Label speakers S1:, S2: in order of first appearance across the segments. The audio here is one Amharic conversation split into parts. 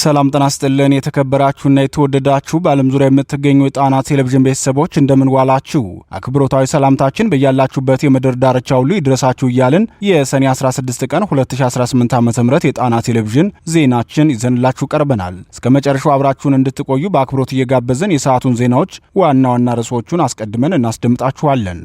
S1: ሰላም ጤና ይስጥልን የተከበራችሁና የተወደዳችሁ በዓለም ዙሪያ የምትገኙ የጣና ቴሌቪዥን ቤተሰቦች እንደምን ዋላችሁ። አክብሮታዊ ሰላምታችን በያላችሁበት የምድር ዳርቻ ሁሉ ይድረሳችሁ እያልን የሰኔ 16 ቀን 2018 ዓ.ም የጣና ቴሌቪዥን ዜናችን ይዘንላችሁ ቀርበናል። እስከ መጨረሻው አብራችሁን እንድትቆዩ በአክብሮት እየጋበዝን የሰዓቱን ዜናዎች ዋና ዋና ርዕሶቹን አስቀድመን እናስደምጣችኋለን።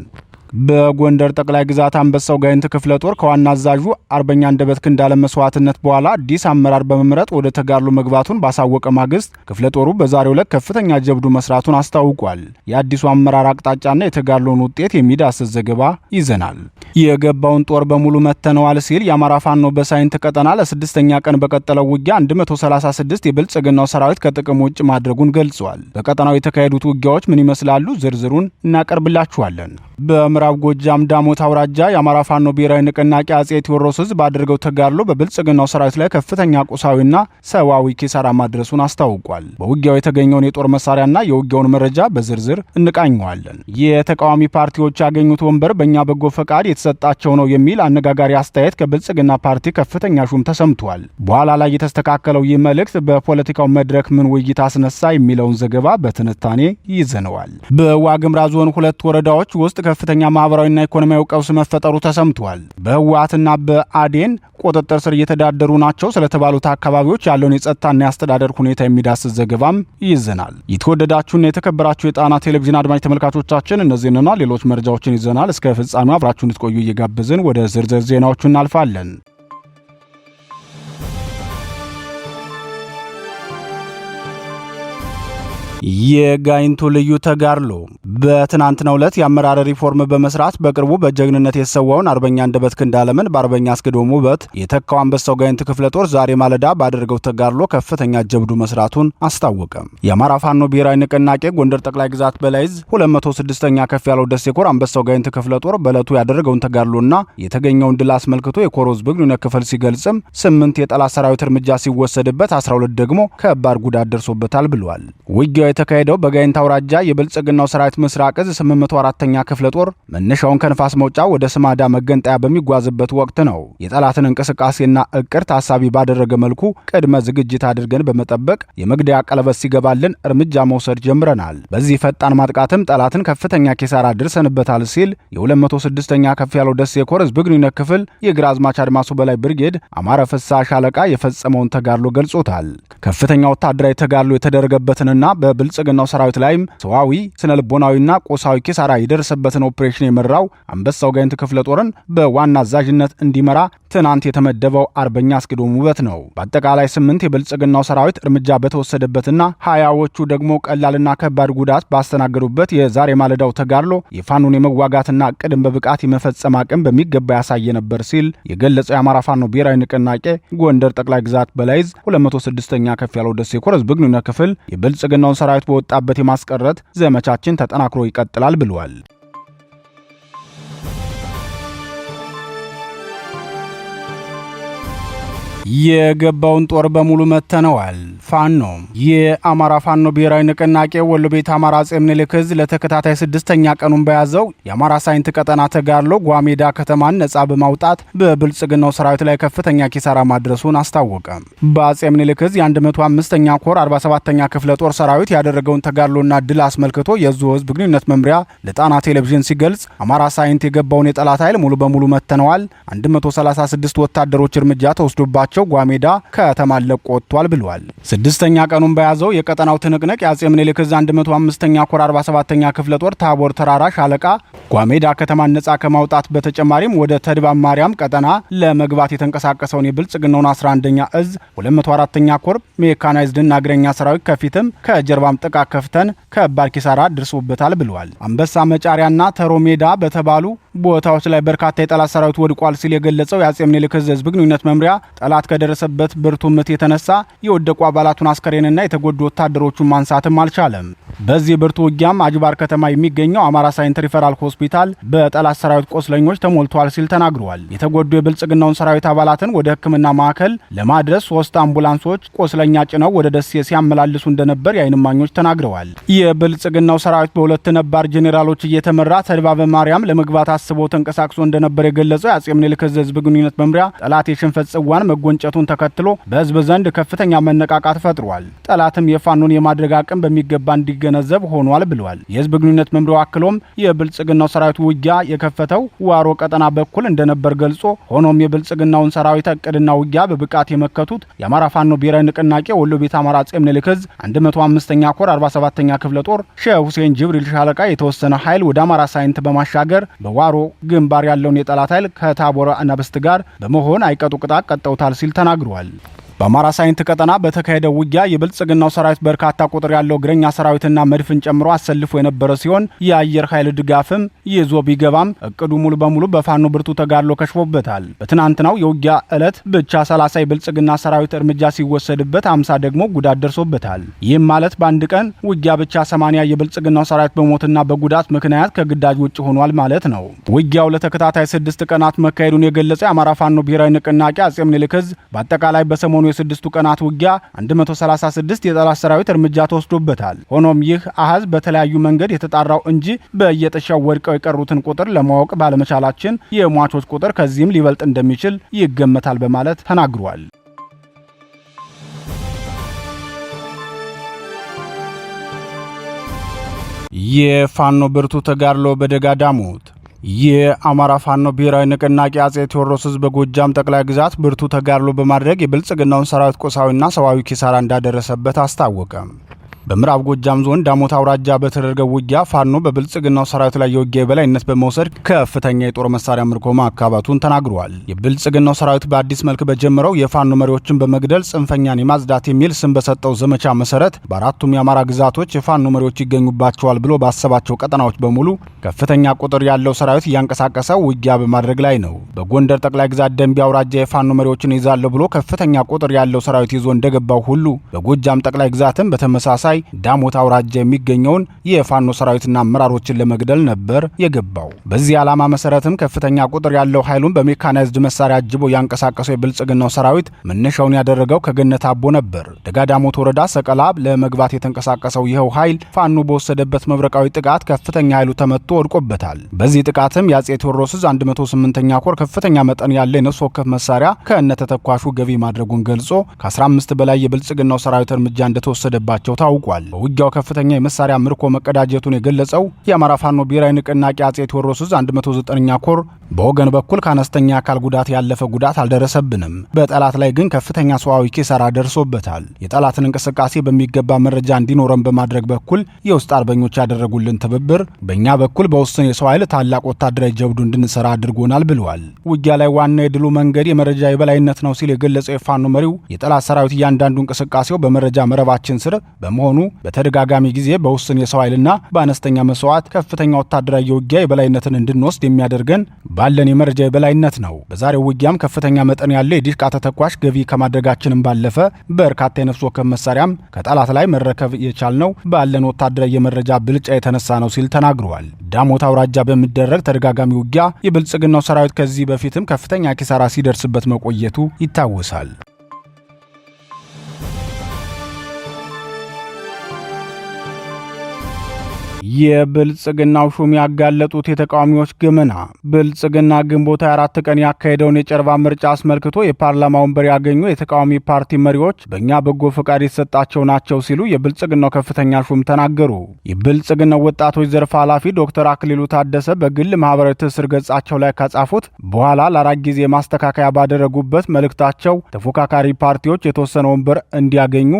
S1: በጎንደር ጠቅላይ ግዛት አንበሳው ጋይንት ክፍለ ጦር ከዋና አዛዡ አርበኛ አንደበት ክንዳለ መስዋዕትነት በኋላ አዲስ አመራር በመምረጥ ወደ ተጋድሎ መግባቱን ባሳወቀ ማግስት ክፍለ ጦሩ በዛሬው ዕለት ከፍተኛ ጀብዱ መስራቱን አስታውቋል። የአዲሱ አመራር አቅጣጫና የተጋድሎን ውጤት የሚዳስስ ዘገባ ይዘናል። የገባውን ጦር በሙሉ መተነዋል ሲል የአማራ ፋኖ በሳይንት ቀጠና ለስድስተኛ ቀን በቀጠለው ውጊያ 136 የብልጽግናው ሰራዊት ከጥቅም ውጭ ማድረጉን ገልጿል። በቀጠናው የተካሄዱት ውጊያዎች ምን ይመስላሉ? ዝርዝሩን እናቀርብላችኋለን። በምዕራብ ጎጃም ዳሞት አውራጃ የአማራ ፋኖ ብሔራዊ ንቅናቄ አጼ ቴዎድሮስ ሕዝብ ባደረገው ተጋድሎ በብልጽግናው ሰራዊት ላይ ከፍተኛ ቁሳዊና ሰዋዊ ኪሳራ ማድረሱን አስታውቋል። በውጊያው የተገኘውን የጦር መሳሪያና የውጊያውን መረጃ በዝርዝር እንቃኘዋለን። የተቃዋሚ ፓርቲዎች ያገኙት ወንበር በእኛ በጎ ፈቃድ የተሰጣቸው ነው የሚል አነጋጋሪ አስተያየት ከብልጽግና ፓርቲ ከፍተኛ ሹም ተሰምቷል። በኋላ ላይ የተስተካከለው ይህ መልእክት በፖለቲካው መድረክ ምን ውይይት አስነሳ የሚለውን ዘገባ በትንታኔ ይዘነዋል። በዋግምራ ዞን 2 ወረዳዎች ውስጥ ከፍተኛ ማህበራዊና ኢኮኖሚያዊ ቀውስ መፈጠሩ ተሰምቷል። በህወሓትና በአዴን ቁጥጥር ስር እየተዳደሩ ናቸው ስለተባሉት አካባቢዎች ያለውን የጸጥታና የአስተዳደር ሁኔታ የሚዳስስ ዘገባም ይዘናል። የተወደዳችሁና የተከበራችሁ የጣና ቴሌቪዥን አድማጭ ተመልካቾቻችን እነዚህንና ሌሎች መረጃዎችን ይዘናል። እስከ ፍጻሜው አብራችሁን ልትቆዩ እየጋበዝን ወደ ዝርዝር ዜናዎቹ እናልፋለን። የጋይንቱ ልዩ ተጋድሎ በትናንትናው ዕለት የአመራር ሪፎርም በመስራት በቅርቡ በጀግንነት የተሰዋውን አርበኛ አንደበት ክንዳለምን በአርበኛ አስገዶም ውበት የተካው አንበሳው ጋይንት ክፍለ ጦር ዛሬ ማለዳ ባደረገው ተጋድሎ ከፍተኛ ጀብዱ መስራቱን አስታወቀ። የአማራ ፋኖ ብሔራዊ ንቅናቄ ጎንደር ጠቅላይ ግዛት በላይዝ 206ኛ ከፍ ያለው ደሴ ኮር አንበሳው ጋይንት ክፍለ ጦር በዕለቱ ያደረገውን ተጋድሎና የተገኘውን ድል አስመልክቶ የኮሮዝ ብግኑነት ክፍል ሲገልጽም 8 የጠላት ሰራዊት እርምጃ ሲወሰድበት 12 ደግሞ ከባድ ጉዳት ደርሶበታል ብሏል። ውጊያው የተካሄደው በጋይንት አውራጃ የብልጽግናው ሰራዊት ምስራቅ እዝ 804ኛ ክፍለ ጦር መነሻውን ከንፋስ መውጫ ወደ ስማዳ መገንጠያ በሚጓዝበት ወቅት ነው። የጠላትን እንቅስቃሴና እቅድ ታሳቢ ባደረገ መልኩ ቅድመ ዝግጅት አድርገን በመጠበቅ የመግደያ ቀለበት ሲገባልን እርምጃ መውሰድ ጀምረናል። በዚህ ፈጣን ማጥቃትም ጠላትን ከፍተኛ ኪሳራ ድርሰንበታል ሲል የ206ኛ ከፍ ያለው ደሴ ኮር ህዝብ ግንኙነት ክፍል የግራዝማች አድማሱ በላይ ብርጌድ አማረ ፍሳ ሻለቃ የፈጸመውን ተጋድሎ ገልጾታል። ከፍተኛ ወታደራዊ ተጋድሎ የተደረገበትንና በብልጽግናው ሰራዊት ላይም ሰዋዊ ስነልቦናዊና ቁሳዊ ኪሳራ የደረሰበትን ኦፕሬሽን የመራው አንበሳው ጋይንት ክፍለ ጦርን በዋና አዛዥነት እንዲመራ ትናንት የተመደበው አርበኛ አስገዶም ውበት ነው። በአጠቃላይ 8 የብልጽግናው ሰራዊት እርምጃ በተወሰደበትና 20ዎቹ ደግሞ ቀላልና ከባድ ጉዳት ባስተናገዱበት የዛሬ ማለዳው ተጋድሎ የፋኖን የመዋጋትና ቅድም በብቃት የመፈጸም አቅም በሚገባ ያሳየ ነበር ሲል የገለጸው የአማራ ፋኖ ብሔራዊ ንቅናቄ ጎንደር ጠቅላይ ግዛት በላይዝ 206ኛ ከፍ ያለው ደሴ ኮር ህዝብ ግንኙነት ክፍል የብልጽግናውን ሰራዊት በወጣበት የማስቀረት ዘመቻችን ተጠናክሮ ይቀጥላል ብሏል። የገባውን ጦር በሙሉ መተነዋል። ፋኖ የአማራ ፋኖ ብሔራዊ ንቅናቄ ወሎ ቤት አማራ አጼ ምኒልክ ዕዝ ለተከታታይ 6ኛ ቀኑን በያዘው የአማራ ሳይንት ቀጠና ተጋድሎ ጓሜዳ ከተማን ነጻ በማውጣት በብልጽግናው ሰራዊት ላይ ከፍተኛ ኪሳራ ማድረሱን አስታወቀ። በአጼ ምኒልክ ዕዝ የ105ኛ ኮር 47ኛ ክፍለ ጦር ሰራዊት ያደረገውን ተጋድሎና ድል አስመልክቶ የዙ ህዝብ ግንኙነት መምሪያ ለጣና ቴሌቪዥን ሲገልጽ አማራ ሳይንት የገባውን የጠላት ኃይል ሙሉ በሙሉ መተነዋል። 136 ወታደሮች እርምጃ ተወስዶባቸው ጓሜዳ ከተማን ለቆ ወጥቷል ብሏል። 6ኛ ቀኑን በያዘው የቀጠናው ትንቅንቅ የአጼ ምኒልክ ዕዝ 105ኛ ኮር 47ኛ ክፍለ ጦር ታቦር ተራራ ሻለቃ ጓሜዳ ከተማን ነጻ ከማውጣት በተጨማሪም ወደ ተድባብ ማርያም ቀጠና ለመግባት የተንቀሳቀሰውን የብልጽግናውን 11ኛ ዕዝ 204ኛ ኮር ሜካናይዝድና እግረኛ ሰራዊት ከፊትም ከጀርባም ጥቃት ከፍተን ከባድ ኪሳራ ድርሶበታል ብሏል። አንበሳ መጫሪያና ተሮሜዳ በተባሉ ቦታዎች ላይ በርካታ የጠላት ሰራዊት ወድቋል ሲል የገለጸው የአጼ ምኒልክ ዕዝ ህዝብ ግንኙነት መምሪያ ጠላት ከደረሰበት ብርቱ ምት የተነሳ የወደቁ አባላቱን አስከሬንና የተጎዱ ወታደሮቹን ማንሳትም አልቻለም። በዚህ ብርቱ ውጊያም አጅባር ከተማ የሚገኘው አማራ ሳይንት ሪፈራል ሆስፒታል በጠላት ሰራዊት ቆስለኞች ተሞልቷል ሲል ተናግሯል። የተጎዱ የብልጽግናውን ሰራዊት አባላትን ወደ ሕክምና ማዕከል ለማድረስ 3 አምቡላንሶች ቆስለኛ ጭነው ወደ ደሴ ሲያመላልሱ እንደነበር የዓይን እማኞች ተናግረዋል። የብልጽግናው ሰራዊት በሁለት ነባር ጄኔራሎች እየተመራ ተድባበ ማርያም ለመግባት አስቦ ተንቀሳቅሶ እንደነበር የገለጸው የአጼ ምኒልክ ህዝብ ግንኙነት መምሪያ ጠላት የሽንፈት ጽዋን መጎንጨቱን ተከትሎ በህዝብ ዘንድ ከፍተኛ መነቃቃት ፈጥሯል። ጠላትም የፋኖን የማድረግ አቅም በሚገባ እንዲገነዘብ ሆኗል ብሏል። የህዝብ ግንኙነት መምሪያው አክሎም የብልጽግናው ሰራዊት ውጊያ የከፈተው ዋሮ ቀጠና በኩል እንደነበር ገልጾ ሆኖም የብልጽግናውን ሰራዊት እቅድና ውጊያ በብቃት የመከቱት የአማራ ፋኖ ብሔራዊ ንቅናቄ ወሎ ቤት አማራ አጼ ምኒልክ ዕዝ 105ኛ ኮር 47ኛ ክፍለ ጦር ሼህ ሁሴን ጅብሪል ሻለቃ የተወሰነ ኃይል ወደ አማራ ሳይንት በማሻገር በዋሮ ግንባር ያለውን የጠላት ኃይል ከታቦረ አናብስት ጋር በመሆን አይቀጡ ቅጣት ቀጠውታል ሲል ተናግሯል። በአማራ ሳይንት ቀጠና በተካሄደው ውጊያ የብልጽግናው ሰራዊት በርካታ ቁጥር ያለው እግረኛ ሰራዊትና መድፍን ጨምሮ አሰልፎ የነበረ ሲሆን የአየር ኃይል ድጋፍም ይዞ ቢገባም እቅዱ ሙሉ በሙሉ በፋኖ ብርቱ ተጋድሎ ከሽፎበታል። በትናንትናው የውጊያ ዕለት ብቻ 30 የብልጽግና ሰራዊት እርምጃ ሲወሰድበት 50 ደግሞ ጉዳት ደርሶበታል። ይህም ማለት በአንድ ቀን ውጊያ ብቻ 80 የብልጽግናው ሰራዊት በሞትና በጉዳት ምክንያት ከግዳጅ ውጭ ሆኗል ማለት ነው። ውጊያው ለተከታታይ 6 ቀናት መካሄዱን የገለጸ የአማራ ፋኖ ብሔራዊ ንቅናቄ አጼ ምኒልክ ዕዝ በአጠቃላይ በሰሞኑ የ6 ቀናት ውጊያ 136 የጠላት ሰራዊት እርምጃ ተወስዶበታል። ሆኖም ይህ አሃዝ በተለያዩ መንገድ የተጣራው እንጂ በየጥሻው ወድቀው የቀሩትን ቁጥር ለማወቅ ባለመቻላችን የሟቾች ቁጥር ከዚህም ሊበልጥ እንደሚችል ይገመታል በማለት ተናግሯል። የፋኖ ብርቱ ተጋድሎ በደጋዳሞት የአማራ ፋኖ ብሔራዊ ንቅናቄ አጼ ቴዎድሮስ ዕዝ በጎጃም ጠቅላይ ግዛት ብርቱ ተጋድሎ በማድረግ የብልጽግናውን ሰራዊት ቁሳዊና ሰዋዊ ኪሳራ እንዳደረሰበት አስታወቀ። በምዕራብ ጎጃም ዞን ዳሞት አውራጃ በተደረገው ውጊያ ፋኖ በብልጽግናው ሰራዊት ላይ የውጊያ የበላይነት በመውሰድ ከፍተኛ የጦር መሳሪያ ምርኮ ማካባቱን ተናግሯል። የብልጽግናው ሰራዊት በአዲስ መልክ በጀመረው የፋኖ መሪዎችን በመግደል ጽንፈኛን የማጽዳት የሚል ስም በሰጠው ዘመቻ መሰረት በአራቱም የአማራ ግዛቶች የፋኖ መሪዎች ይገኙባቸዋል ብሎ ባሰባቸው ቀጠናዎች በሙሉ ከፍተኛ ቁጥር ያለው ሰራዊት እያንቀሳቀሰ ውጊያ በማድረግ ላይ ነው። በጎንደር ጠቅላይ ግዛት ደንቢ አውራጃ የፋኖ መሪዎችን ይዛለሁ ብሎ ከፍተኛ ቁጥር ያለው ሰራዊት ይዞ እንደገባው ሁሉ በጎጃም ጠቅላይ ግዛትም በተመሳሳይ ዳሞት አውራጃ የሚገኘውን የፋኖ ሰራዊትና አመራሮችን ለመግደል ነበር የገባው። በዚህ ዓላማ መሰረትም ከፍተኛ ቁጥር ያለው ኃይሉን በሜካናይዝድ መሳሪያ አጅቦ ያንቀሳቀሰው የብልጽግናው ሰራዊት መነሻውን ያደረገው ከገነት አቦ ነበር። ደጋዳሞት ወረዳ ሰቀላ ለመግባት የተንቀሳቀሰው ይኸው ኃይል ፋኖ በወሰደበት መብረቃዊ ጥቃት ከፍተኛ ኃይሉ ተመቶ ወድቆበታል። በዚህ ጥቃትም የአጼ ቴዎድሮስ ዕዝ 108ኛ ኮር ከፍተኛ መጠን ያለ የነፍስ ወከፍ መሳሪያ ከነተተኳሹ ገቢ ማድረጉን ገልጾ ከ15 በላይ የብልጽግናው ሰራዊት እርምጃ እንደተወሰደባቸው ታውቋል። በውጊያው ከፍተኛ የመሳሪያ ምርኮ መቀዳጀቱን የገለጸው የአማራ ፋኖ ብሔራዊ ንቅናቄ አጼ ቴዎድሮስ ዕዝ 109ኛ ኮር በወገን በኩል ከአነስተኛ አካል ጉዳት ያለፈ ጉዳት አልደረሰብንም፣ በጠላት ላይ ግን ከፍተኛ ሰዋዊ ኪሳራ ደርሶበታል። የጠላትን እንቅስቃሴ በሚገባ መረጃ እንዲኖረን በማድረግ በኩል የውስጥ አርበኞች ያደረጉልን ትብብር በእኛ በኩል በውስን የሰው ኃይል ታላቅ ወታደራዊ ጀብዱ እንድንሰራ አድርጎናል ብለዋል። ውጊያ ላይ ዋና የድሉ መንገድ የመረጃ የበላይነት ነው ሲል የገለጸው የፋኖ መሪው የጠላት ሰራዊት እያንዳንዱ እንቅስቃሴው በመረጃ መረባችን ስር በመሆኑ በተደጋጋሚ ጊዜ በውስን የሰው ኃይልና በአነስተኛ መስዋዕት ከፍተኛ ወታደራዊ የውጊያ የበላይነትን እንድንወስድ የሚያደርገን ባለን የመረጃ የበላይነት ነው። በዛሬው ውጊያም ከፍተኛ መጠን ያለ የዲሽቃ ተተኳሽ ገቢ ከማድረጋችንም ባለፈ በርካታ የነፍስ ወከፍ መሳሪያም ከጠላት ላይ መረከብ የቻልነው ባለን ወታደራዊ የመረጃ ብልጫ የተነሳ ነው ሲል ተናግሯል። ዳሞት አውራጃ በሚደረግ ተደጋጋሚ ውጊያ የብልጽግናው ሰራዊት ከዚህ በፊትም ከፍተኛ ኪሳራ ሲደርስበት መቆየቱ ይታወሳል። የብልጽግናው ሹም ያጋለጡት የተቃዋሚዎች ገመና። ብልጽግና ግንቦት 24 ቀን ያካሄደውን የጨረባ ምርጫ አስመልክቶ የፓርላማ ወንበር ያገኙ የተቃዋሚ ፓርቲ መሪዎች በእኛ በጎ ፈቃድ የተሰጣቸው ናቸው ሲሉ የብልጽግናው ከፍተኛ ሹም ተናገሩ። የብልጽግናው ወጣቶች ዘርፍ ኃላፊ ዶክተር አክሊሉ ታደሰ በግል ማህበራዊ ትስስር ገጻቸው ላይ ካጻፉት በኋላ ለአራት ጊዜ ማስተካከያ ባደረጉበት መልእክታቸው ተፎካካሪ ፓርቲዎች የተወሰነ ወንበር እንዲያገኙ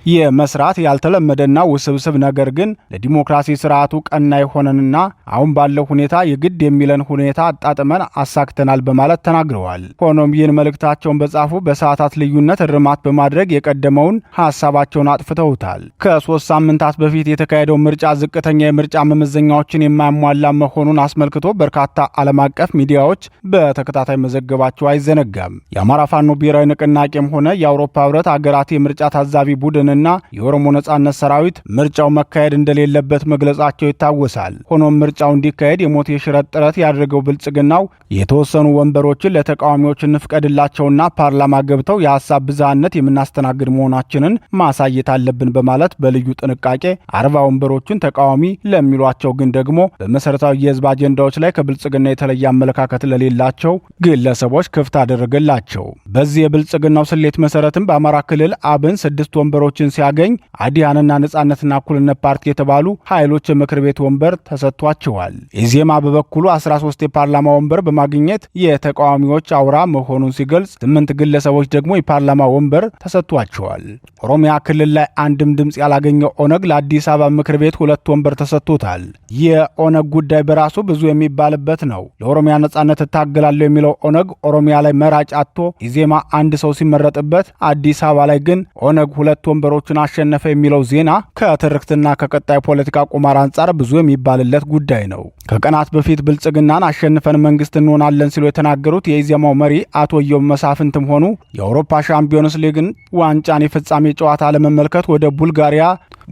S1: የመስራት ያልተለመደና ውስብስብ ነገር ግን ለዲሞክራሲ ስርዓቱ ቀና የሆነንና አሁን ባለው ሁኔታ የግድ የሚለን ሁኔታ አጣጥመን አሳክተናል በማለት ተናግረዋል። ሆኖም ይህን መልእክታቸውን በጻፉ በሰዓታት ልዩነት እርማት በማድረግ የቀደመውን ሐሳባቸውን አጥፍተውታል። ከ3 ሳምንታት በፊት የተካሄደው ምርጫ ዝቅተኛ የምርጫ መመዘኛዎችን የማያሟላ መሆኑን አስመልክቶ በርካታ ዓለም አቀፍ ሚዲያዎች በተከታታይ መዘገባቸው አይዘነጋም። የአማራ ፋኖ ብሔራዊ ንቅናቄም ሆነ የአውሮፓ ህብረት አገራት የምርጫ ታዛቢ ቡድንና የኦሮሞ ነጻነት ሰራዊት ምርጫው መካሄድ እንደሌለበት መግለጻቸው ይታወሳል። ሆኖም ምርጫው እንዲካሄድ የሞት የሽረት ጥረት ያደረገው ብልጽግናው የተወሰኑ ወንበሮችን ለተቃዋሚዎች እንፍቀድላቸውና ፓርላማ ገብተው የሐሳብ ብዝሃነት የምናስተናግድ መሆናችንን ማሳየት አለብን በማለት በልዩ ጥንቃቄ 40 ወንበሮችን ተቃዋሚ ለሚሏቸው ግን ደግሞ በመሰረታዊ የህዝብ አጀንዳዎች ላይ ከብልጽግና የተለየ አመለካከት ለሌላቸው ግለሰቦች ክፍት አደረገላቸው። በዚህ የብልጽግናው ስሌት መሰረትም በአማራ ክልል አብን 6 ወንበሮችን ሲያገኝ አዲያንና ነጻነትና እኩልነት ፓርቲ የተባሉ ኃይሎች የምክር ቤት ወንበር ተሰጥቷቸዋል። ኢዜማ በበኩሉ 13 የፓርላማ ወንበር በማግኘት የተቃዋሚዎች አውራ መሆኑን ሲገልጽ 8 ግለሰቦች ደግሞ የፓርላማ ወንበር ተሰጥቷቸዋል። ኦሮሚያ ክልል ላይ አንድም ድምጽ ያላገኘው ኦነግ ለአዲስ አበባ ምክር ቤት 2 ወንበር ተሰጥቶታል። የኦነግ ጉዳይ በራሱ ብዙ የሚባልበት ነው። ለኦሮሚያ ነጻነት እታገላለሁ የሚለው ኦነግ ኦሮሚያ ላይ መራጭ አጥቶ ኢዜማ አንድ ሰው ሲመረጥበት፣ አዲስ አበባ ላይ ግን ኦነግ 2 ወንበሮችን አሸነፈ የሚለው ዜና ከትርክትና ከቀጣይ ፖለቲካ ቁማር አንጻር ብዙ የሚባልለት ጉዳይ ነው። ከቀናት በፊት ብልጽግናን አሸንፈን መንግስት እንሆናለን ሲሉ የተናገሩት የኢዜማው መሪ አቶ ኢዮብ መሳፍንትም ሆኑ የአውሮፓ ሻምፒዮንስ ሊግን ዋንጫን የፍጻሜ ጨዋታ ለመመልከት ወደ ቡልጋሪያ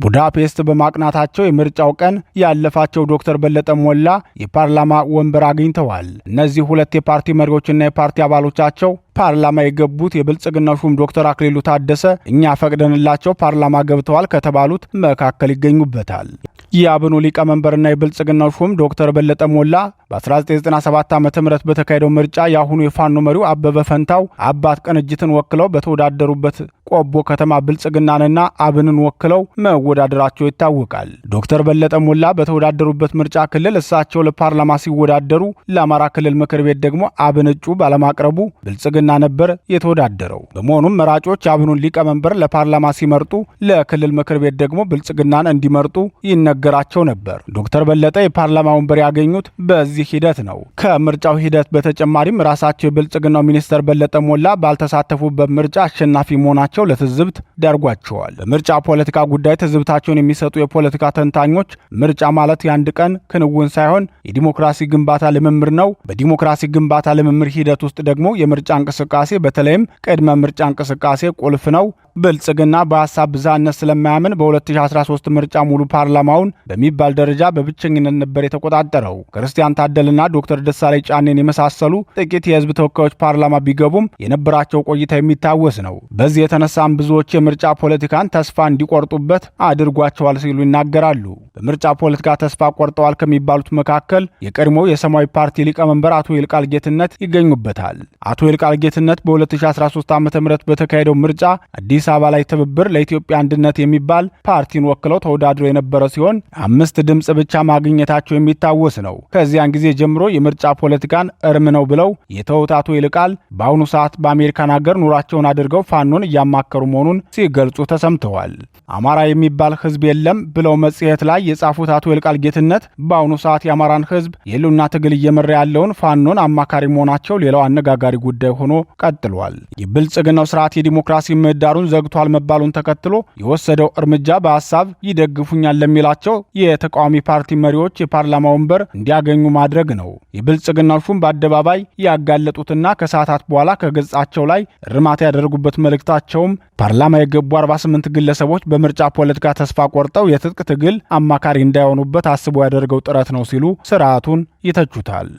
S1: ቡዳፔስት በማቅናታቸው የምርጫው ቀን ያለፋቸው ዶክተር በለጠ ሞላ የፓርላማ ወንበር አግኝተዋል። እነዚህ 2 የፓርቲ መሪዎችና የፓርቲ አባሎቻቸው ፓርላማ የገቡት የብልጽግና ሹም ዶክተር አክሊሉ ታደሰ እኛ ፈቅደንላቸው ፓርላማ ገብተዋል ከተባሉት መካከል ይገኙበታል። የአብኑ ሊቀመንበርና የብልጽግናው ሹም ዶክተር በለጠ ሞላ በ1997 ዓ.ም በተካሄደው ምርጫ የአሁኑ የፋኖ መሪው አበበ ፈንታው አባት ቅንጅትን ወክለው በተወዳደሩበት ቆቦ ከተማ ብልጽግናንና አብንን ወክለው መወዳደራቸው ይታወቃል። ዶክተር በለጠ ሞላ በተወዳደሩበት ምርጫ ክልል እሳቸው ለፓርላማ ሲወዳደሩ፣ ለአማራ ክልል ምክር ቤት ደግሞ አብን እጩ ባለማቅረቡ ብልጽግና ነበር የተወዳደረው። በመሆኑም መራጮች አብኑን ሊቀመንበር ለፓርላማ ሲመርጡ፣ ለክልል ምክር ቤት ደግሞ ብልጽግናን እንዲመርጡ ይነገራቸው ነበር። ዶክተር በለጠ የፓርላማ ወንበር ያገኙት በዚህ ሂደት ነው። ከምርጫው ሂደት በተጨማሪም ራሳቸው የብልጽግናው ሚኒስተር በለጠ ሞላ ባልተሳተፉበት ምርጫ አሸናፊ መሆናቸው ለትዝብት ዳርጓቸዋል። በምርጫ ፖለቲካ ጉዳይ ትዝብታቸውን የሚሰጡ የፖለቲካ ተንታኞች ምርጫ ማለት የአንድ ቀን ክንውን ሳይሆን የዲሞክራሲ ግንባታ ልምምር ነው። በዲሞክራሲ ግንባታ ልምምር ሂደት ውስጥ ደግሞ የምርጫ እንቅስቃሴ በተለይም ቅድመ ምርጫ እንቅስቃሴ ቁልፍ ነው። ብልጽግና በሐሳብ ብዝሃነት ስለማያምን በ2013 ምርጫ ሙሉ ፓርላማውን በሚባል ደረጃ በብቸኝነት ነበር የተቆጣጠረው። ክርስቲያን ታደልና ዶክተር ደሳለኝ ጫኔን የመሳሰሉ ጥቂት የህዝብ ተወካዮች ፓርላማ ቢገቡም የነበራቸው ቆይታ የሚታወስ ነው። በዚህ የተነሳም ብዙዎች የምርጫ ፖለቲካን ተስፋ እንዲቆርጡበት አድርጓቸዋል ሲሉ ይናገራሉ። በምርጫ ፖለቲካ ተስፋ ቆርጠዋል ከሚባሉት መካከል የቀድሞው የሰማያዊ ፓርቲ ሊቀመንበር አቶ ይልቃል ጌትነት ይገኙበታል። አቶ ይልቃል ጌትነት በ2013 ዓ.ም በተካሄደው ምርጫ አዲስ አበባ ላይ ትብብር ለኢትዮጵያ አንድነት የሚባል ፓርቲን ወክለው ተወዳድረው የነበረ ሲሆን 5 ድምጽ ብቻ ማግኘታቸው የሚታወስ ነው። ከዚያን ጊዜ ጀምሮ የምርጫ ፖለቲካን እርም ነው ብለው የተውት አቶ ይልቃል በአሁኑ ሰዓት በአሜሪካን ሀገር ኑሯቸውን አድርገው ፋኖን እያማከሩ መሆኑን ሲገልጹ ተሰምተዋል። አማራ የሚባል ህዝብ የለም ብለው መጽሔት ላይ የጻፉት አቶ ይልቃል ጌትነት በአሁኑ ሰዓት የአማራን ህዝብ የህልውና ትግል እየመራ ያለውን ፋኖን አማካሪ መሆናቸው ሌላው አነጋጋሪ ጉዳይ ሆኖ ቀጥሏል። የብልጽግናው ስርዓት የዲሞክራሲ ምህዳሩን ዘግቷል መባሉን ተከትሎ የወሰደው እርምጃ በሐሳብ ይደግፉኛል ለሚላቸው የተቃዋሚ ፓርቲ መሪዎች የፓርላማ ወንበር እንዲያገኙ ማድረግ ነው። የብልጽግናው ሹም በአደባባይ ያጋለጡትና ከሰዓታት በኋላ ከገጻቸው ላይ እርማት ያደረጉበት መልእክታቸውም ፓርላማ የገቡ 48 ግለሰቦች በምርጫ ፖለቲካ ተስፋ ቆርጠው የትጥቅ ትግል አማካሪ እንዳይሆኑበት አስቦ ያደረገው ጥረት ነው ሲሉ ስርዓቱን ይተቹታል።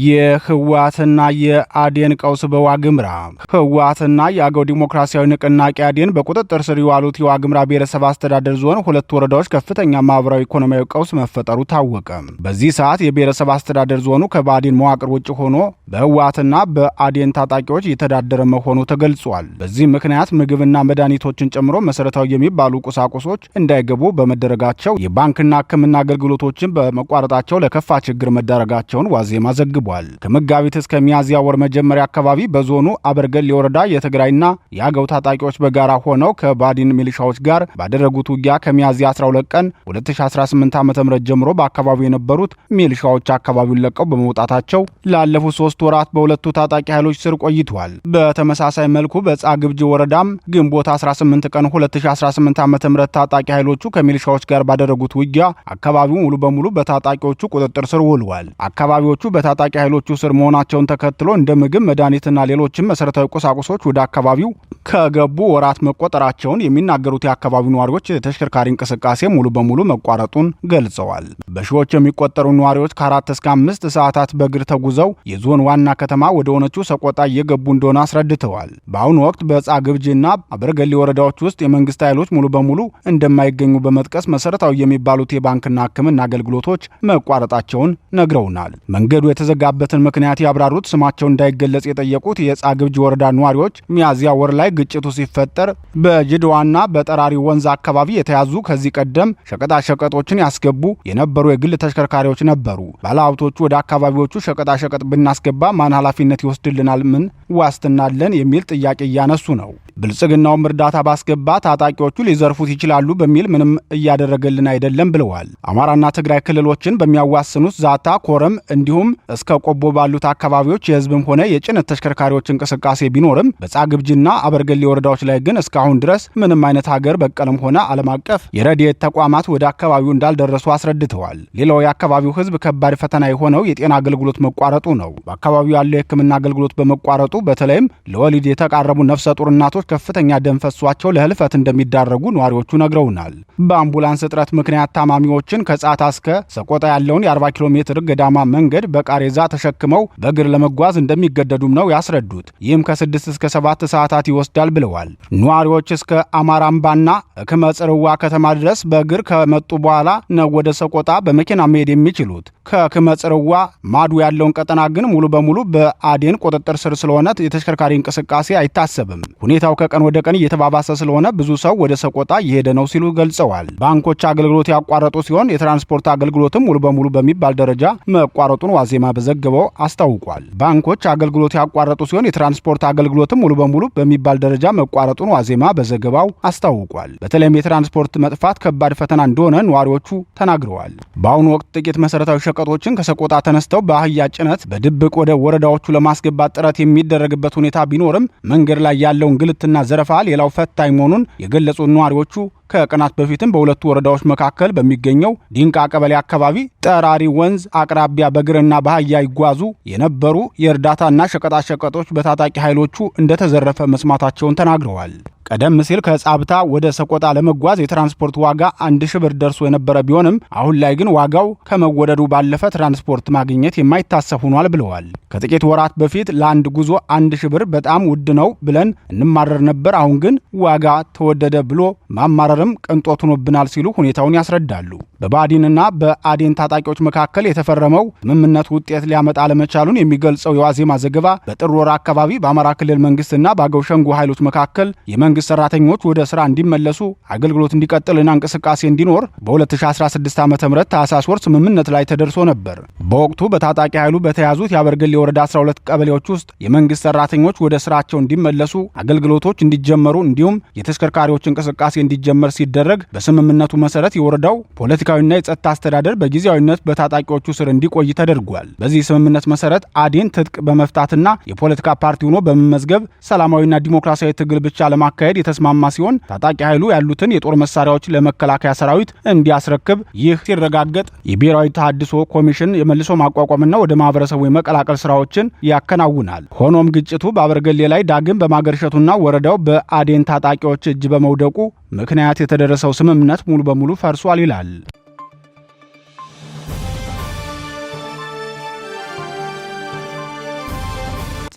S1: የህወሓትና የአዴን ቀውስ በዋግምራ። ህወሓትና የአገው ዲሞክራሲያዊ ንቅናቄ አዴን በቁጥጥር ስር የዋሉት የዋግምራ ብሔረሰብ አስተዳደር ዞን 2 ወረዳዎች ከፍተኛ ማህበራዊ ኢኮኖሚያዊ ቀውስ መፈጠሩ ታወቀ። በዚህ ሰዓት የብሔረሰብ አስተዳደር ዞኑ ከባዴን መዋቅር ውጭ ሆኖ በህወሓትና በአዴን ታጣቂዎች እየተዳደረ መሆኑ ተገልጿል። በዚህ ምክንያት ምግብና መድኃኒቶችን ጨምሮ መሰረታዊ የሚባሉ ቁሳቁሶች እንዳይገቡ በመደረጋቸው የባንክና ሕክምና አገልግሎቶችን በመቋረጣቸው ለከፋ ችግር መዳረጋቸውን ዋዜማ ዘግቧል። ተዘግቧል። ከመጋቢት እስከ ሚያዝያ ወር መጀመሪያ አካባቢ በዞኑ አበርገሌ ወረዳ የትግራይና የአገው ታጣቂዎች በጋራ ሆነው ከባዲን ሚሊሻዎች ጋር ባደረጉት ውጊያ ከሚያዝያ 12 ቀን 2018 ዓ.ም ጀምሮ በአካባቢው የነበሩት ሚሊሻዎች አካባቢውን ለቀው በመውጣታቸው ላለፉት 3 ወራት በሁለቱ ታጣቂ ኃይሎች ስር ቆይተዋል። በተመሳሳይ መልኩ በጻግብጂ ወረዳም ግንቦት 18 ቀን 2018 ዓ.ም ታጣቂ ኃይሎቹ ከሚሊሻዎች ጋር ባደረጉት ውጊያ አካባቢው ሙሉ በሙሉ በታጣቂዎቹ ቁጥጥር ስር ውሏል። አካባቢዎቹ በታጣቂ ኃይሎቹ ስር መሆናቸውን ተከትሎ እንደ ምግብ፣ መድኃኒትና ሌሎችም መሰረታዊ ቁሳቁሶች ወደ አካባቢው ከገቡ ወራት መቆጠራቸውን የሚናገሩት የአካባቢው ነዋሪዎች የተሽከርካሪ እንቅስቃሴ ሙሉ በሙሉ መቋረጡን ገልጸዋል። በሺዎች የሚቆጠሩ ነዋሪዎች ከ4 እስከ 5 ሰዓታት በእግር ተጉዘው የዞን ዋና ከተማ ወደ ሆነችው ሰቆጣ እየገቡ እንደሆነ አስረድተዋል። በአሁኑ ወቅት በጻግብጂና አበርገሌ ወረዳዎች ውስጥ የመንግስት ኃይሎች ሙሉ በሙሉ እንደማይገኙ በመጥቀስ መሰረታዊ የሚባሉት የባንክና ሕክምና አገልግሎቶች መቋረጣቸውን ነግረውናል። መንገዱ የተዘጋበትን ምክንያት ያብራሩት ስማቸው እንዳይገለጽ የጠየቁት የጻግብጂ ወረዳ ነዋሪዎች ሚያዝያ ወር ላይ ግጭቱ ሲፈጠር በጅድዋና በጠራሪ ወንዝ አካባቢ የተያዙ ከዚህ ቀደም ሸቀጣሸቀጦችን ያስገቡ የነበሩ የግል ተሽከርካሪዎች ነበሩ። ባለሀብቶቹ ወደ አካባቢዎቹ ሸቀጣሸቀጥ ብናስገባ ማን ኃላፊነት ይወስድልናል? ምን ዋስትና አለን? የሚል ጥያቄ እያነሱ ነው። ብልጽግናውም እርዳታ ባስገባ ታጣቂዎቹ ሊዘርፉት ይችላሉ በሚል ምንም እያደረገልን አይደለም ብለዋል። አማራና ትግራይ ክልሎችን በሚያዋስኑት ዛታ፣ ኮረም እንዲሁም እስከ ቆቦ ባሉት አካባቢዎች የህዝብም ሆነ የጭነት ተሽከርካሪዎች እንቅስቃሴ ቢኖርም በጻግብጂና አበርገሌ ወረዳዎች ላይ ግን እስካሁን ድረስ ምንም አይነት ሀገር በቀልም ሆነ ዓለም አቀፍ የረድኤት ተቋማት ወደ አካባቢው እንዳልደረሱ አስረድተዋል። ሌላው የአካባቢው ህዝብ ከባድ ፈተና የሆነው የጤና አገልግሎት መቋረጡ ነው። በአካባቢው ያለው የህክምና አገልግሎት በመቋረጡ በተለይም ለወሊድ የተቃረቡ ነፍሰ ጡር እናቶች ከፍተኛ ደም ፈሷቸው ለህልፈት እንደሚዳረጉ ነዋሪዎቹ ነግረውናል። በአምቡላንስ እጥረት ምክንያት ታማሚዎችን ከጻታ እስከ ሰቆጣ ያለውን የ40 ኪሎ ሜትር ገዳማ መንገድ በቃሬዛ ተሸክመው በእግር ለመጓዝ እንደሚገደዱም ነው ያስረዱት። ይህም ከ6 እስከ 7 ሰዓታት ይወስዳል ብለዋል። ነዋሪዎች እስከ አማራምባና ክመጽርዋ ከተማ ድረስ በእግር ከመጡ በኋላ ነው ወደ ሰቆጣ በመኪና መሄድ የሚችሉት። ከክመጽርዋ ማዱ ያለውን ቀጠና ግን ሙሉ በሙሉ በአዴን ቁጥጥር ስር ስለሆነ የተሽከርካሪ እንቅስቃሴ አይታሰብም። ሁኔታው ከቀን ወደ ቀን እየተባባሰ ስለሆነ ብዙ ሰው ወደ ሰቆጣ እየሄደ ነው ሲሉ ገልጸዋል። ባንኮች አገልግሎት ያቋረጡ ሲሆን የትራንስፖርት አገልግሎትም ሙሉ በሙሉ በሚባል ደረጃ መቋረጡን ዋዜማ በዘገበው አስታውቋል። ባንኮች አገልግሎት ያቋረጡ ሲሆን የትራንስፖርት አገልግሎትም ሙሉ በሙሉ በሚባል ደረጃ መቋረጡን ዋዜማ በዘገባው አስታውቋል። በተለይም የትራንስፖርት መጥፋት ከባድ ፈተና እንደሆነ ነዋሪዎቹ ተናግረዋል። በአሁኑ ወቅት ጥቂት መሰረታዊ ሸቀጦችን ከሰቆጣ ተነስተው በአህያ ጭነት በድብቅ ወደ ወረዳዎቹ ለማስገባት ጥረት የሚደረግበት ሁኔታ ቢኖርም መንገድ ላይ ያለውን ግልትና ዘረፋ ሌላው ፈታኝ መሆኑን የገለጹት ነዋሪዎቹ ከቀናት በፊትም በሁለቱ ወረዳዎች መካከል በሚገኘው ዲንቃ ቀበሌ አካባቢ ጠራሪ ወንዝ አቅራቢያ በእግርና በአህያ ይጓዙ የነበሩ የእርዳታና ሸቀጣሸቀጦች በታጣቂ ኃይሎቹ እንደተዘረፈ መስማታቸውን ተናግረዋል። ቀደም ሲል ከጻብታ ወደ ሰቆጣ ለመጓዝ የትራንስፖርት ዋጋ 1000 ብር ደርሶ የነበረ ቢሆንም አሁን ላይ ግን ዋጋው ከመወደዱ ባለፈ ትራንስፖርት ማግኘት የማይታሰብ ሆኗል ብለዋል። ከጥቂት ወራት በፊት ለአንድ ጉዞ 1000 ብር በጣም ውድ ነው ብለን እንማረር ነበር። አሁን ግን ዋጋ ተወደደ ብሎ ማማረርም ቅንጦት ሆኖብናል ሲሉ ሁኔታውን ያስረዳሉ። በባዲንና በአዴን ታጣቂዎች መካከል የተፈረመው ስምምነት ውጤት ሊያመጣ አለመቻሉን የሚገልጸው የዋዜማ ዘገባ በጥር ወር አካባቢ በአማራ ክልል መንግስትና በአገው ሸንጎ ኃይሎች መካከል የመንግስት ሰራተኞች ወደ ስራ እንዲመለሱ አገልግሎት እንዲቀጥልና እንቅስቃሴ እንዲኖር በ2016 ዓ.ም ታህሳስ ወር ስምምነት ላይ ተደርሶ ነበር። በወቅቱ በታጣቂ ኃይሉ በተያዙት የአበርገሌ ወረዳ 12 ቀበሌዎች ውስጥ የመንግስት ሰራተኞች ወደ ስራቸው እንዲመለሱ አገልግሎቶች እንዲጀመሩ እንዲሁም የተሽከርካሪዎች እንቅስቃሴ እንዲጀመር ሲደረግ በስምምነቱ መሰረት የወረዳው ፖለቲካዊና የጸጥታ አስተዳደር በጊዜያዊነት በታጣቂዎቹ ስር እንዲቆይ ተደርጓል። በዚህ ስምምነት መሰረት አዴን ትጥቅ በመፍታትና የፖለቲካ ፓርቲ ሆኖ በመመዝገብ ሰላማዊና ዲሞክራሲያዊ ትግል ብቻ ለማካሄድ የተስማማ ሲሆን ታጣቂ ኃይሉ ያሉትን የጦር መሳሪያዎች ለመከላከያ ሰራዊት እንዲያስረክብ፣ ይህ ሲረጋገጥ የብሔራዊ ተሃድሶ ኮሚሽን የመልሶ ማቋቋምና ወደ ማህበረሰቡ የመቀላቀል ስራዎችን ያከናውናል። ሆኖም ግጭቱ በአበርገሌ ላይ ዳግም በማገርሸቱና ወረዳው በአዴን ታጣቂዎች እጅ በመውደቁ ምክንያት የተደረሰው ስምምነት ሙሉ በሙሉ ፈርሷል ይላል።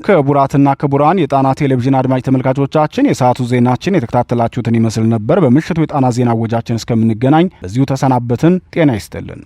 S1: ክቡራትና ክቡራን የጣና ቴሌቪዥን አድማጭ ተመልካቾቻችን የሰዓቱ ዜናችን የተከታተላችሁትን ይመስል ነበር። በምሽቱ የጣና ዜና ወጃችን እስከምንገናኝ በዚሁ ተሰናበትን። ጤና ይስጥልን።